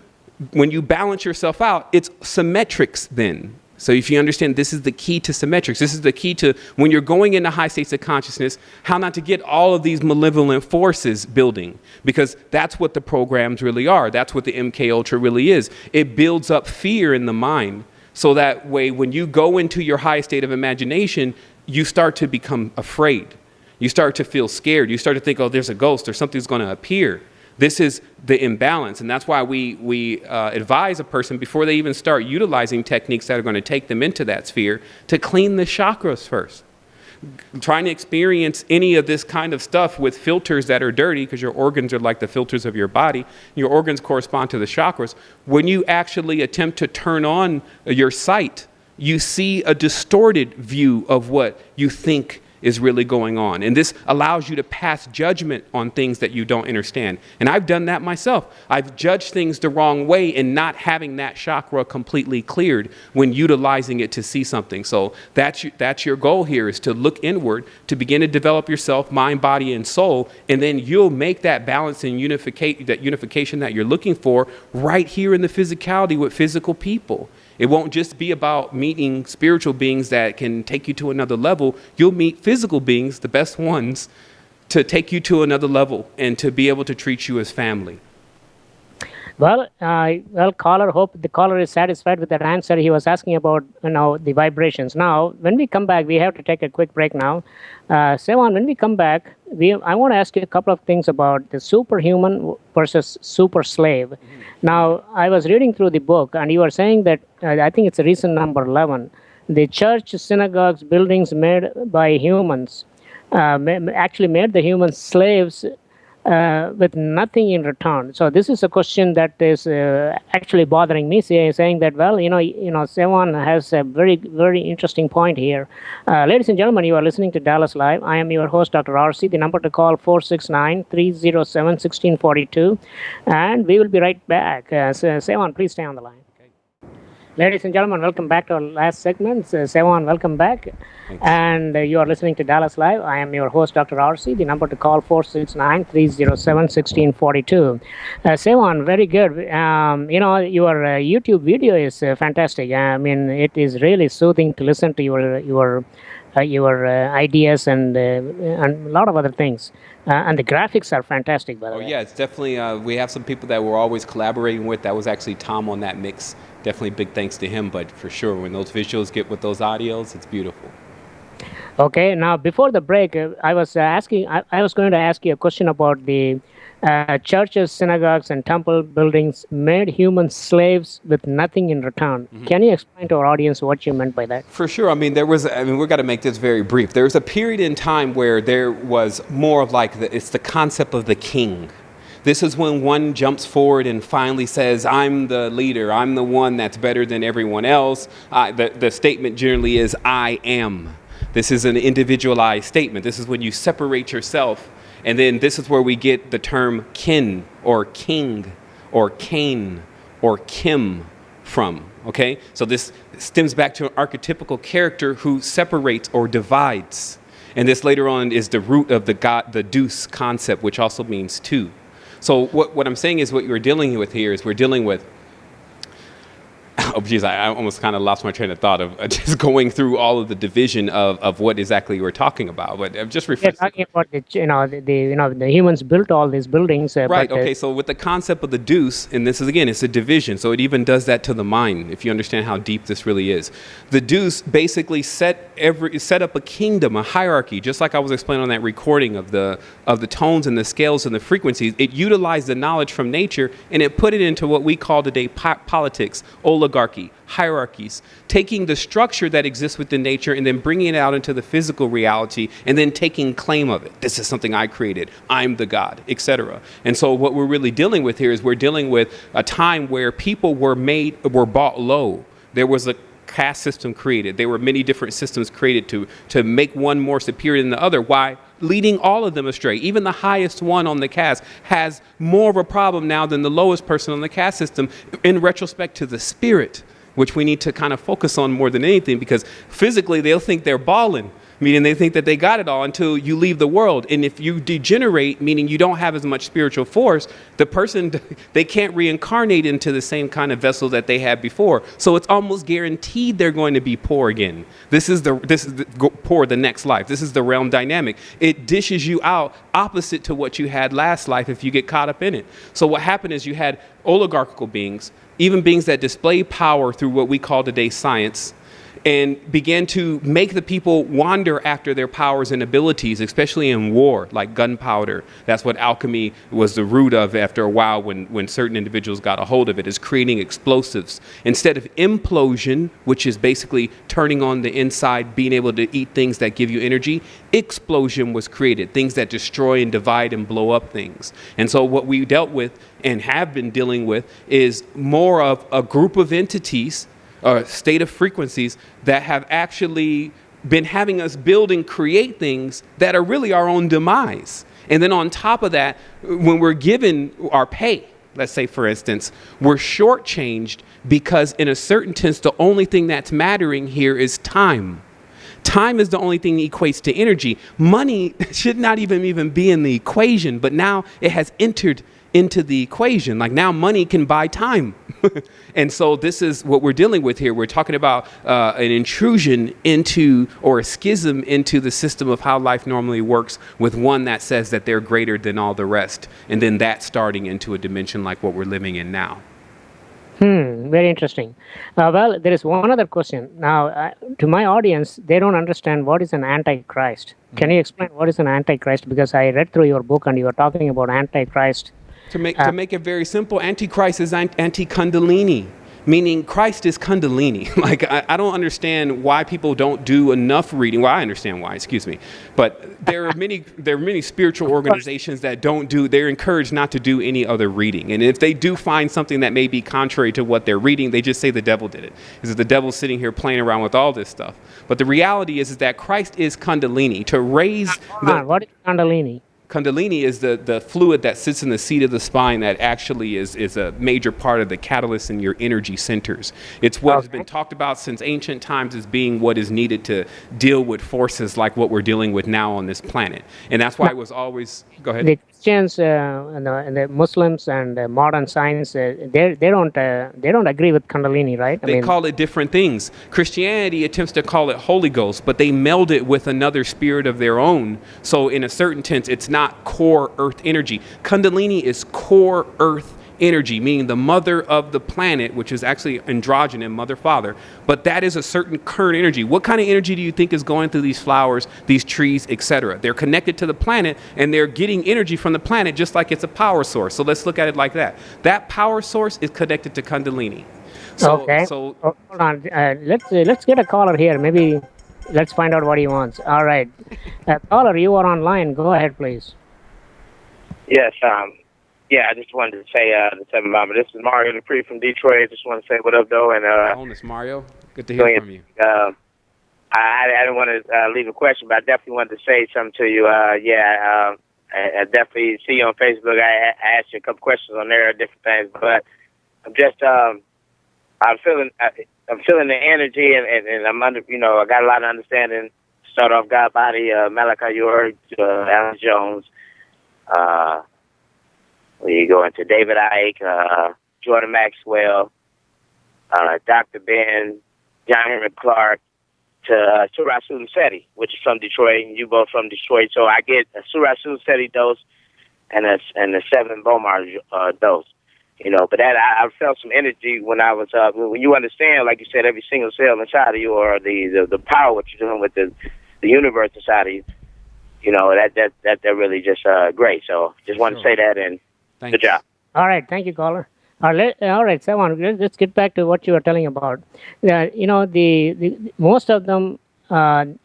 balance yourself out, it's symmetrics then. So if you understand, this is the key to symmetrics. This is the key to when you're going into high states of consciousness, how not to get all of these malevolent forces building, because that's what the programs really are. That's what the MK Ultra really is. It builds up fear in the mind. So that way, when you go into your high state of imagination, you start to become afraid. You start to feel scared. You start to think, oh, there's a ghost or something's going to appear. This is the imbalance, and that's why we advise a person before they even start utilizing techniques that are going to take them into that sphere to clean the chakras first. Trying to experience any of this kind of stuff with filters that are dirty, because your organs are like the filters of your body. Your organs correspond to the chakras. When you actually attempt to turn on your sight, you see a distorted view of what you think is really going on. And this allows you to pass judgment on things that you don't understand. And I've done that myself. I've judged things the wrong way and not having that chakra completely cleared when utilizing it to see something. So that's your goal here, is to look inward, to begin to develop yourself, mind, body, and soul, and then you'll make that balance and that unification that you're looking for right here in the physicality with physical people. It won't just be about meeting spiritual beings that can take you to another level. You'll meet physical beings, the best ones, to take you to another level and to be able to treat you as family. Well, caller, hope the caller is satisfied with that answer. He was asking about, the vibrations. Now, when we come back, we have to take a quick break now. Sevan, when we come back, I want to ask you a couple of things about the superhuman versus super slave. Mm-hmm. Now, I was reading through the book, and you were saying that, I think it's reason number 11, the church, synagogues, buildings made by humans, actually made the humans slaves with nothing in return. So this is a question that is actually bothering me, saying that, well, Sevan has a very, very interesting point here. Ladies and gentlemen, you are listening to Dallas Live. I am your host, Dr. RC. The number to call 469-307-1642. And we will be right back. Sevan, please stay on the line. Ladies and gentlemen, welcome back to our last segment. Sevan, welcome back. Thanks. And you are listening to Dallas Live. I am your host, Dr. RC. The number to call 469-307-1642. Sevan, very good. Your YouTube video is fantastic. I mean, it is really soothing to listen to your ideas and a lot of other things. And the graphics are fantastic, by the way. Yeah, it's definitely, we have some people that we're always collaborating with. That was actually Tom on that mix. Definitely big thanks to him, but for sure, when those visuals get with those audios, it's beautiful. Okay, now before the break, I was going to ask you a question about the churches, synagogues, and temple buildings made human slaves with nothing in return. Mm-hmm. Can you explain to our audience what you meant by that? For sure. We've got to make this very brief. There was a period in time where there was more of it's the concept of the king. This is when one jumps forward and finally says, I'm the leader. I'm the one that's better than everyone else. The statement generally is, I am. This is an individualized statement. This is when you separate yourself. And then this is where we get the term kin or king or Cain or Kim from. Okay? So this stems back to an archetypical character who separates or divides. And this later on is the root of the deuce concept, which also means two. So what I'm saying is what we're dealing with here is we're dealing with, oh geez, I almost kind of lost my train of thought of just going through all of the division of what exactly we're talking about. But I'm just referring. You're talking about the humans built all these buildings. Right. Okay. So with the concept of the deuce, and this is again, it's a division. So it even does that to the mind. If you understand how deep this really is, the deuce basically set up a kingdom, a hierarchy, just like I was explaining on that recording of the tones and the scales and the frequencies. It utilized the knowledge from nature and it put it into what we call today politics, oligarchy, hierarchies, taking the structure that exists within nature and then bringing it out into the physical reality and then taking claim of it. This is something I created. I'm the God, etc. And so what we're really dealing with here is we're dealing with a time where people were bought low. There was a caste system created. There were many different systems created to make one more superior than the other. Why? Leading all of them astray. Even the highest one on the caste has more of a problem now than the lowest person on the caste system in retrospect to the spirit, which we need to kind of focus on more than anything, because physically they'll think they're balling, meaning they think that they got it all until you leave the world. And if you degenerate, meaning you don't have as much spiritual force, the person, they can't reincarnate into the same kind of vessel that they had before. So it's almost guaranteed they're going to be poor again. This is the poor the next life. This is the realm dynamic. It dishes you out opposite to what you had last life if you get caught up in it. So what happened is you had oligarchical beings, even beings that display power through what we call today science, and began to make the people wander after their powers and abilities, especially in war, like gunpowder. That's what alchemy was the root of after a while when certain individuals got a hold of it, is creating explosives. Instead of implosion, which is basically turning on the inside, being able to eat things that give you energy, explosion was created, things that destroy and divide and blow up things. And so what we dealt with and have been dealing with is more of a group of entities, or state of frequencies that have actually been having us build and create things that are really our own demise. And then on top of that, when we're given our pay, let's say for instance, we're shortchanged because in a certain sense, the only thing that's mattering here is time. Time is the only thing that equates to energy. Money should not even be in the equation, but now it has entered into the equation. Like now money can buy time. And so this is what we're dealing with here. We're talking about an intrusion into, or a schism into the system of how life normally works, with one that says that they're greater than all the rest. And then that starting into a dimension like what we're living in now. Very interesting. Well, there is one other question. Now, to my audience, they don't understand what is an antichrist. Can you explain what is an antichrist? Because I read through your book and you were talking about antichrist. To make it very simple, Antichrist is anti-Kundalini, meaning Christ is Kundalini. Like, I don't understand why people don't do enough reading. Well, I understand why, excuse me. But there are many spiritual organizations that they're encouraged not to do any other reading. And if they do find something that may be contrary to what they're reading, they just say the devil did it. Because the devil's sitting here playing around with all this stuff. But the reality is that Christ is Kundalini. To raise What is Kundalini? Kundalini is the fluid that sits in the seat of the spine that actually is a major part of the catalyst in your energy centers. It's what has been talked about since ancient times as being what is needed to deal with forces like what we're dealing with now on this planet. And that's why it was always... Go ahead. The Christians and the Muslims and modern science, they don't agree with Kundalini, right? They call it different things. Christianity attempts to call it Holy Ghost, but they meld it with another spirit of their own. So in a certain sense, it's not core earth energy. Kundalini is core earth energy, meaning the mother of the planet, which is actually androgyne, mother, father. But that is a certain current energy. What kind of energy do you think is going through these flowers, these trees, etc.? They're connected to the planet, and they're getting energy from the planet just like it's a power source. So let's look at it like that. That power source is connected to Kundalini. So hold on. Let's get a caller here. Maybe let's find out what he wants. All right. Caller, you are online. Go ahead, please. Yes, yeah, I just wanted to say the seven mama. This is Mario Dupree from Detroit. I just want to say what up, though. And this Mario. Good to hear from you. I didn't want to leave a question, but I definitely wanted to say something to you. I definitely see you on Facebook. I asked you a couple questions on there, different things, but I'm just I'm feeling the energy, and I'm under. I got a lot of understanding. Start off God Body, Malachi York, Alan Jones. We go into David Icke, Jordan Maxwell, Dr. Ben, John Henrik Clark, to Surah Suliseti, which is from Detroit, and you both from Detroit. So I get a Surah Suliseti dose and a 7 Bomar dose. But that I felt some energy when I was when you understand, like you said, every single cell inside of you, or the power what you're doing with the universe inside of you. That really just great. So just wanted to say that, and good job. All right, thank you, caller. All right, Savan, let's get back to what you were telling about. The most of them, in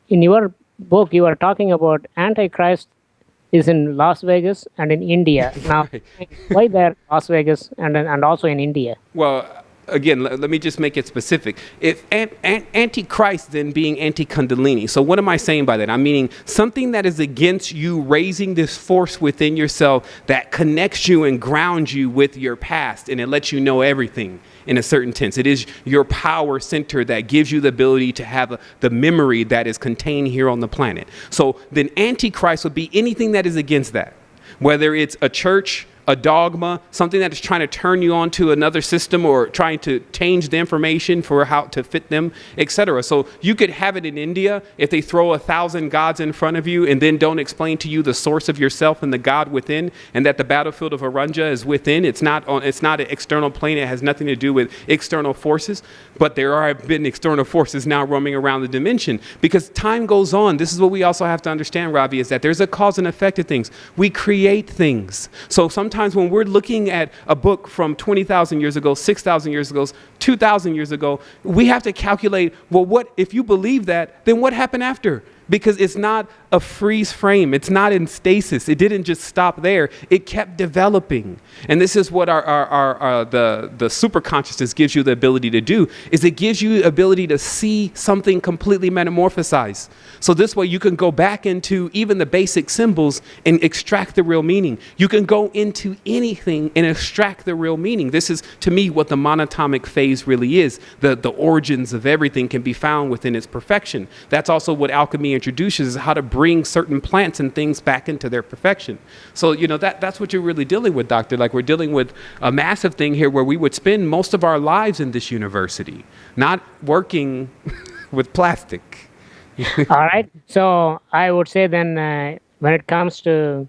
your book, you were talking about Antichrist is in Las Vegas and in India. Now, why there, Las Vegas and also in India? Well, again, let me just make it specific. If Antichrist then being anti-Kundalini. So what am I saying by that? I'm meaning something that is against you raising this force within yourself that connects you and grounds you with your past, and it lets you know everything in a certain sense. It is your power center that gives you the ability to have the memory that is contained here on the planet. So then Antichrist would be anything that is against that, whether it's a church, a dogma, something that is trying to turn you on to another system or trying to change the information for how to fit them, etc. So you could have it in India if they throw 1,000 gods in front of you and then don't explain to you the source of yourself and the God within, and that the battlefield of Arunja is within. It's not an external plane. It has nothing to do with external forces. But there have been external forces now roaming around the dimension because time goes on. This is what we also have to understand, Robbie, is that there's a cause and effect of things. We create things. So sometimes when we're looking at a book from 20,000 years ago, 6,000 years ago, 2,000 years ago, we have to calculate, well, what if you believe that, then what happened after? Because it's not a freeze frame. It's not in stasis. It didn't just stop there. It kept developing. And this is what the super consciousness gives you the ability to do, is it gives you the ability to see something completely metamorphosized. So this way you can go back into even the basic symbols and extract the real meaning. You can go into anything and extract the real meaning. This is, to me, what the monatomic phase really is. The origins of everything can be found within its perfection. That's also what alchemy introduces, is how to bring certain plants and things back into their perfection. So, you know, that's what you're really dealing with, Doctor. Like, we're dealing with a massive thing here where we would spend most of our lives in this university, not working with plastic. All right. So I would say then, when it comes to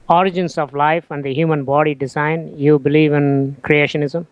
origins of life and the human body design, you believe in creationism?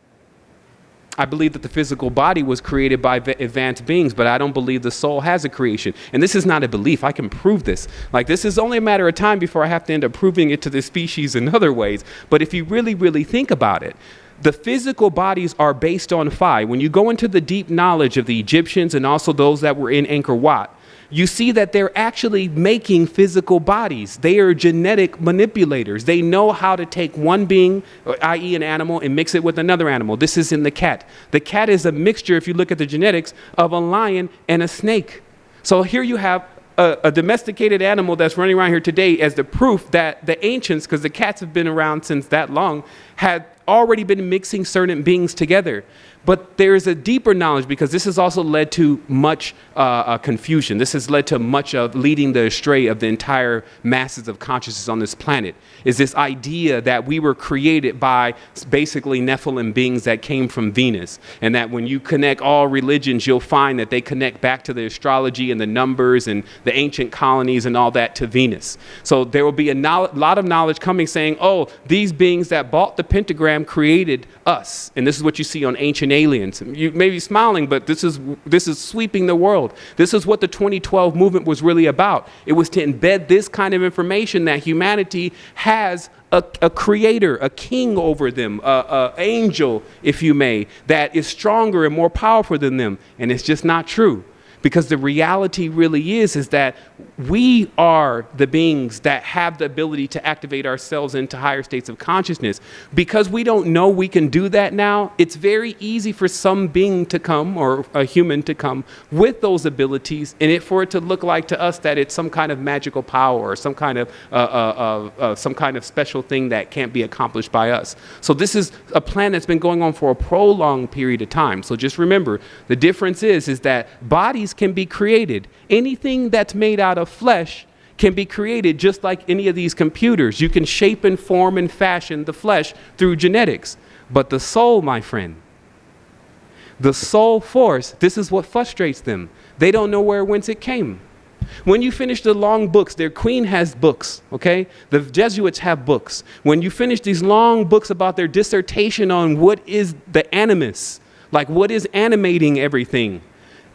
I believe that the physical body was created by advanced beings, but I don't believe the soul has a creation. And this is not a belief. I can prove this. Like, this is only a matter of time before I have to end up proving it to the species in other ways. But if you really, really think about it, the physical bodies are based on Phi. When you go into the deep knowledge of the Egyptians and also those that were in Angkor Wat, you see that they're actually making physical bodies. They are genetic manipulators. They know how to take one being, i.e. an animal, and mix it with another animal. This is in the cat. The cat is a mixture, if you look at the genetics, of a lion and a snake. So here you have a domesticated animal that's running around here today as the proof that the ancients, because the cats have been around since that long, had already been mixing certain beings together. But there's a deeper knowledge, because this has also led to much confusion. This has led to much of leading the astray of the entire masses of consciousness on this planet, is this idea that we were created by basically Nephilim beings that came from Venus. And that when you connect all religions, you'll find that they connect back to the astrology and the numbers and the ancient colonies and all that to Venus. So there will be a lot of knowledge coming saying, oh, these beings that bought the pentagram created us. And this is what you see on Ancient Aliens. You may be smiling, but this is sweeping the world. This is what the 2012 movement was really about. It was to embed this kind of information that humanity has a creator, a king over them, a angel, if you may, that is stronger and more powerful than them. And it's just not true. Because the reality really is that we are the beings that have the ability to activate ourselves into higher states of consciousness. Because we don't know we can do that now, it's very easy for some being to come, or a human to come, with those abilities, and for it to look like to us that it's some kind of magical power or some kind of special thing that can't be accomplished by us. So this is a plan that's been going on for a prolonged period of time. So just remember, the difference is that bodies can be created. Anything that's made out of flesh can be created just like any of these computers. You can shape and form and fashion the flesh through genetics. But the soul, my friend, the soul force, this is what frustrates them. They don't know whence it came. When you finish the long books, their queen has books, okay? The Jesuits have books. When you finish these long books about their dissertation on what is the animus, like what is animating everything,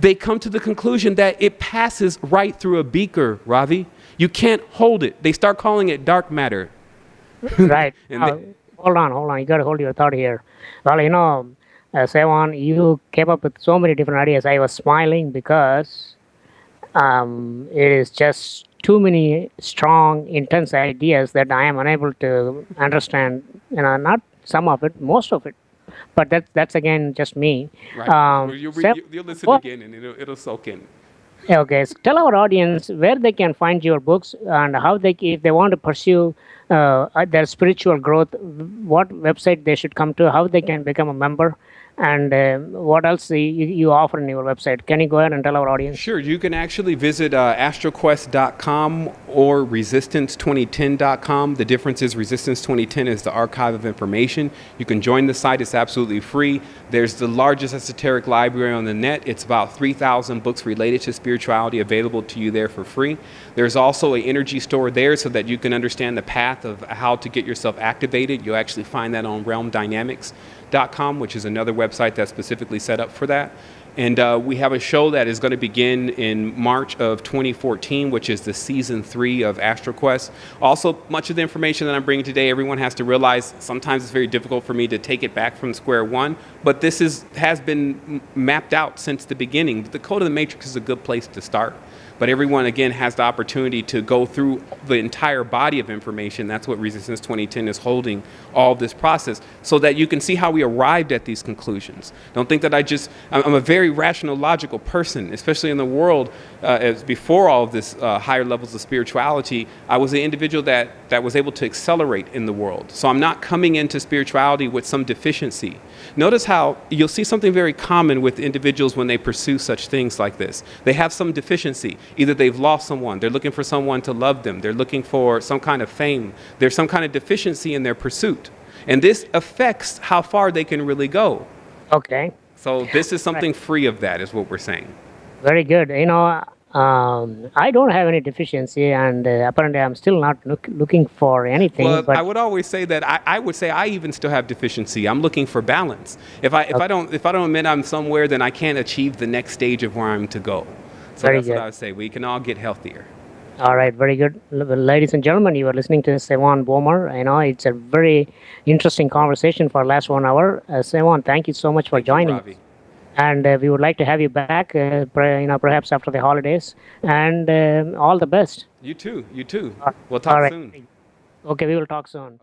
they come to the conclusion that it passes right through a beaker, Ravi. You can't hold it. They start calling it dark matter. Right. Hold on. You got to hold your thought here. Well, Sevan, you came up with so many different ideas. I was smiling because it is just too many strong, intense ideas that I am unable to understand. Not some of it, most of it. But that's again just me. Right. You'll listen again, and it'll soak in. Okay. So tell our audience where they can find your books and how if they want to pursue their spiritual growth, what website they should come to, how they can become a member, and what else you offer in your website. Can you go ahead and tell our audience? Sure. You can actually visit astroquest.com or resistance2010.com. The difference is Resistance 2010 is the archive of information. You can join the site. It's absolutely free. There's the largest esoteric library on the net. It's about 3,000 books related to spirituality available to you there for free. There's also an energy store there so that you can understand the path of how to get yourself activated. You'll actually find that on realmdynamics.com, which is another website that's specifically set up for that. And we have a show that is going to begin in March of 2014, which is the season 3 of AstroQuest. Also, much of the information that I'm bringing today, everyone has to realize sometimes it's very difficult for me to take it back from square one, but this has been mapped out since the beginning. The Code of the Matrix is a good place to start. but everyone again has the opportunity to go through the entire body of information. That's what Resistance 2010 is holding all of this process, so that you can see how we arrived at these conclusions. Don't think that I'm a very rational, logical person, especially in the world. As before all of this higher levels of spirituality, I was an individual that was able to accelerate in the world. So I'm not coming into spirituality with some deficiency. Notice how you'll see something very common with individuals when they pursue such things like this. They have some deficiency. Either they've lost someone, they're looking for someone to love them, they're looking for some kind of fame, there's some kind of deficiency in their pursuit. And this affects how far they can really go. Okay. So this is something free of that, is what we're saying. Very good. I don't have any deficiency, and apparently I'm still not looking for anything. Well, but I would always say that I would say I even still have deficiency. I'm looking for balance. If I don't admit I'm somewhere, then I can't achieve the next stage of where I'm to go. So Very that's good. what I would say. We can all get healthier. All right, very good. Ladies and gentlemen, you are listening to Sevan Bomer. It's a very interesting conversation for the last 1 hour. Sevan, thank you so much for Thank you, joining Ravi. us. And we would like to have you back, perhaps after the holidays. And all the best. You too. You too. All We'll talk right. soon. Okay, we will talk soon.